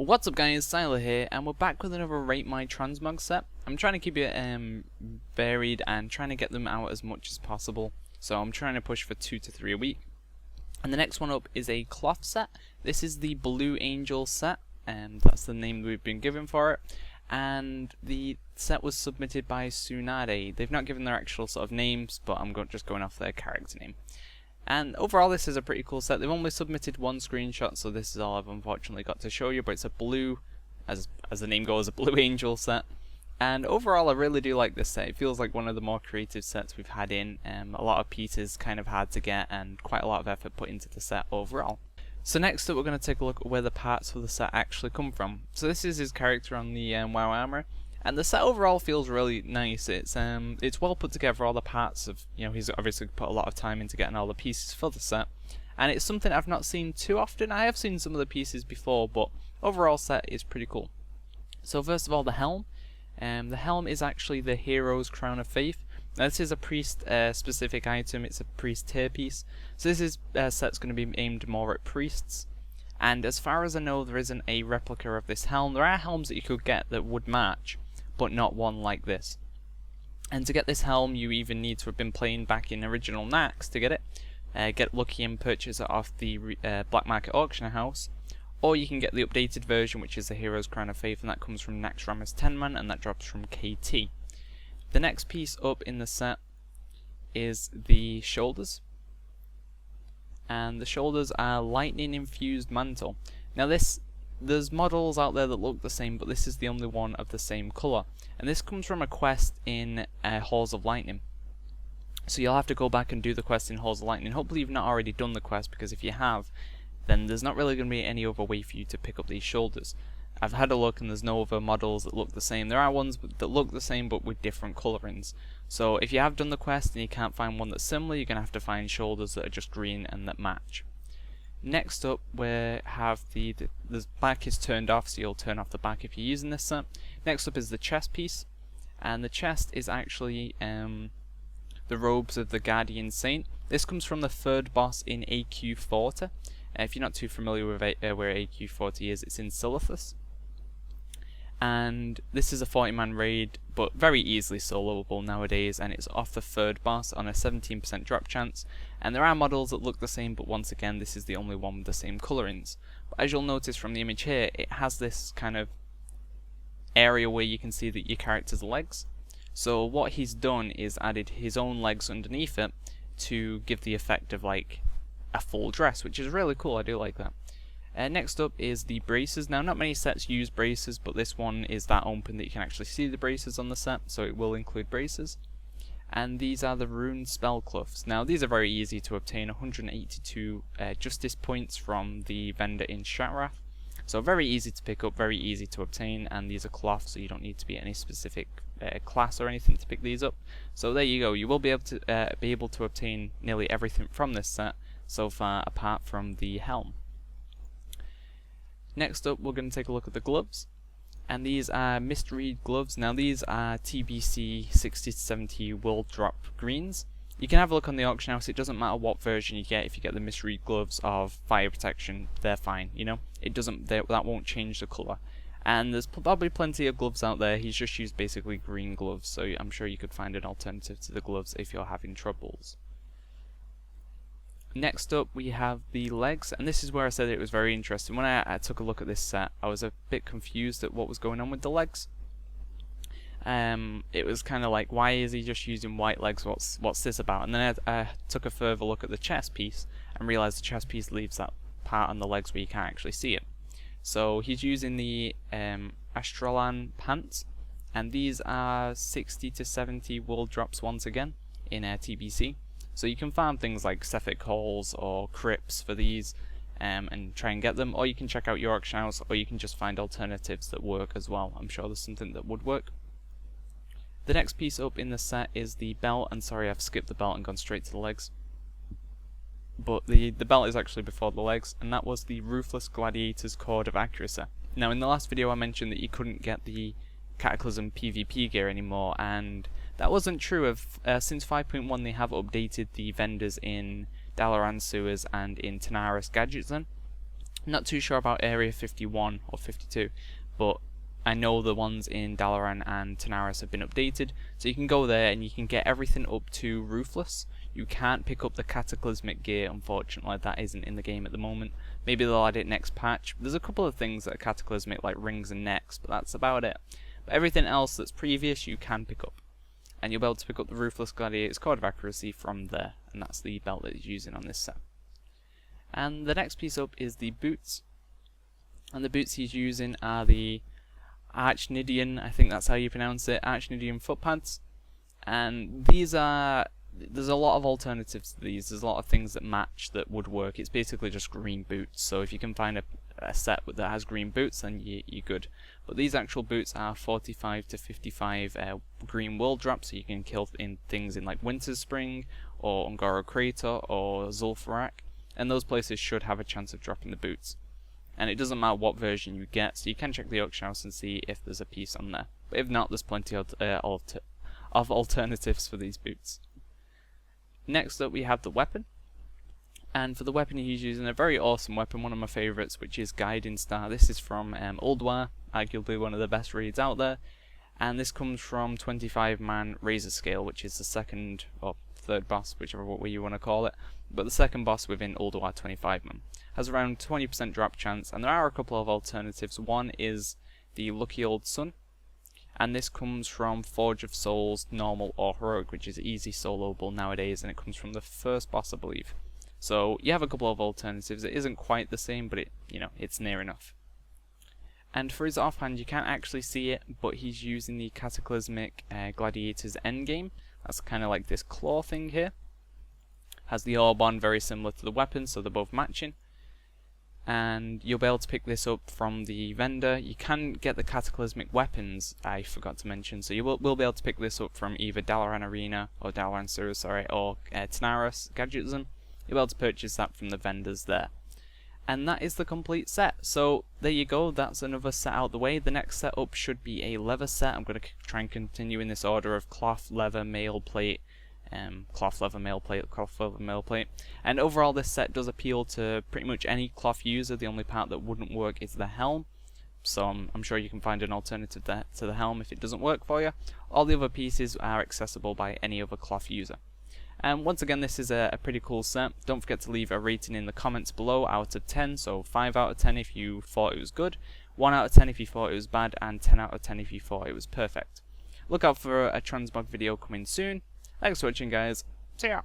What's up guys, Syiler here, and we're back with another Rate My Transmog set. I'm trying to keep it varied and trying to get them out as much as possible. So I'm trying to push for 2 to 3 a week. And the next one up is a cloth set. This is the Blue Angel set, and that's the name we've been given for it. And the set was submitted by Tsunade. They've not given their actual sort of names, but I'm just going off their character name. And overall this is a pretty cool set. They've only submitted one screenshot, so this is all I've unfortunately got to show you, but it's a blue, as the name goes, a Blue Angel set. And overall I really do like this set. It feels like one of the more creative sets we've had in. A lot of pieces kind of hard to get and quite a lot of effort put into the set overall. So next up we're going to take a look at where the parts for the set actually come from. So this is his character on the WoW armor. And the set overall feels really nice. It's well put together, all the parts of, he's obviously put a lot of time into getting all the pieces for the set. And it's something I've not seen too often. I have seen some of the pieces before, but overall set is pretty cool. So first of all, the helm. The helm is actually the hero's crown of faith. Now this is a priest specific item, it's a priest tier piece. So this set's going to be aimed more at priests. And as far as I know, there isn't a replica of this helm. There are helms that you could get that would match, but not one like this. And to get this helm you either need to have been playing back in original Nax to get it, get lucky and purchase it off the black market auction house, or you can get the updated version, which is the Hero's Crown of Faith, and that comes from Naxxramas 10-man, and that drops from KT. The next piece up in the set is the shoulders, and the shoulders are lightning infused mantle. Now there's models out there that look the same, but this is the only one of the same colour. And this comes from a quest in Halls of Lightning. So you'll have to go back and do the quest in Halls of Lightning. Hopefully you've not already done the quest, because if you have, then there's not really going to be any other way for you to pick up these shoulders. I've had a look and there's no other models that look the same. There are ones that look the same but with different colourings. So if you have done the quest and you can't find one that's similar, you're going to have to find shoulders that are just green and that match. Next up we have the back is turned off, so you'll turn off the back if you're using this set. Next up is the chest piece, and the chest is actually the robes of the Guardian Saint. This comes from the third boss in AQ40. If you're not too familiar with where AQ40 is, it's in Silithus. And this is a 40-man raid, but very easily soloable nowadays, and it's off the third boss on a 17% drop chance. And there are models that look the same, but once again this is the only one with the same colourings. But as you'll notice from the image here, it has this kind of area where you can see that your character's legs. So what he's done is added his own legs underneath it to give the effect of like a full dress, which is really cool. I do like that. Next up is the braces. Now not many sets use braces, but this one is that open that you can actually see the braces on the set, so it will include braces. And these are the rune spell cloths. Now these are very easy to obtain, 182 justice points from the vendor in Shattrath. So very easy to pick up, very easy to obtain, and these are cloth, so you don't need to be any specific class or anything to pick these up. So there you go, you will be able to obtain nearly everything from this set so far, apart from the helm. Next up we're going to take a look at the gloves, and these are Mistread gloves. Now these are TBC 60 to 70 world drop greens. You can have a look on the auction house. It doesn't matter what version you get. If you get the Mistread gloves of fire protection, they're fine, it doesn't, that won't change the colour. And there's probably plenty of gloves out there. He's just used basically green gloves, so I'm sure you could find an alternative to the gloves if you're having troubles. Next up we have the legs, and this is where I said it was very interesting. When I took a look at this set, I was a bit confused at what was going on with the legs. It was kind of like, why is he just using white legs? What's this about? And then I took a further look at the chest piece and realised the chest piece leaves that part on the legs where you can't actually see it. So he's using the Astralan pants, and these are 60 to 70 world drops once again in TBC. So you can farm things like Cephalic holes or crypts for these and try and get them, or you can check out your auction house, or you can just find alternatives that work as well. I'm sure there's something that would work. The next piece up in the set is the belt, and sorry I've skipped the belt and gone straight to the legs. But the belt is actually before the legs, and that was the Ruthless Gladiator's Cord of Accuracy. Now in the last video I mentioned that you couldn't get the Cataclysm PvP gear anymore, and that wasn't true. Since 5.1 they have updated the vendors in Dalaran Sewers and in Tanaris Gadgetzan. Not too sure about Area 51 or 52, but I know the ones in Dalaran and Tanaris have been updated, so you can go there and you can get everything up to Ruthless. You can't pick up the Cataclysmic gear, unfortunately. That isn't in the game at the moment. Maybe they'll add it next patch. There's a couple of things that are Cataclysmic, like rings and necks, but that's about it. But everything else that's previous you can pick up. And you'll be able to pick up the Ruthless Gladiator's Code of Accuracy from there, and that's the belt that he's using on this set. And the next piece up is the boots. And the boots he's using are the Archnidian, I think that's how you pronounce it, Archnidian foot pads. And these are, there's a lot of alternatives to these. There's a lot of things that match that would work. It's basically just green boots. So if you can find a set that has green boots, then you're good. But these actual boots are 45 to 55 green world drops, so you can kill in things in like Winter's Spring, or Ungoro Crater, or Zul'Farrak. And those places should have a chance of dropping the boots. And it doesn't matter what version you get, so you can check the auction house and see if there's a piece on there. But if not, there's plenty of alternatives for these boots. Next up we have the weapon. And for the weapon he's using a very awesome weapon, one of my favourites, which is Guiding Star. This is from Ulduar, arguably one of the best raids out there. And this comes from 25-man Razor Scale, which is the second, or third boss, whichever way you want to call it. But the second boss within Ulduar 25-man. Has around 20% drop chance, and there are a couple of alternatives. One is the Lucky Old Sun, and this comes from Forge of Souls, Normal or Heroic, which is easy soloable nowadays, and it comes from the first boss, I believe. So you have a couple of alternatives. It isn't quite the same, but it's near enough. And for his offhand, you can't actually see it, but he's using the Cataclysmic Gladiator's Endgame. That's kind of like this claw thing here. Has the orb on, very similar to the weapon, so they're both matching. And you'll be able to pick this up from the vendor. You can get the Cataclysmic weapons, I forgot to mention, so you will be able to pick this up from either Dalaran Arena, or Dalaran Sewer, sorry, or Tanaris Gadgetism. You'll be able to purchase that from the vendors there. And that is the complete set. So there you go, that's another set out the way. The next setup should be a leather set. I'm going to try and continue in this order of cloth, leather, mail plate, cloth, leather, mail plate, cloth, leather, mail plate. And overall this set does appeal to pretty much any cloth user. The only part that wouldn't work is the helm. So I'm sure you can find an alternative to the helm if it doesn't work for you. All the other pieces are accessible by any other cloth user. And once again, this is a pretty cool set. Don't forget to leave a rating in the comments below out of 10. So 5 out of 10 if you thought it was good, 1 out of 10 if you thought it was bad, and 10 out of 10 if you thought it was perfect. Look out for a Transmog video coming soon. Thanks for watching, guys. See ya!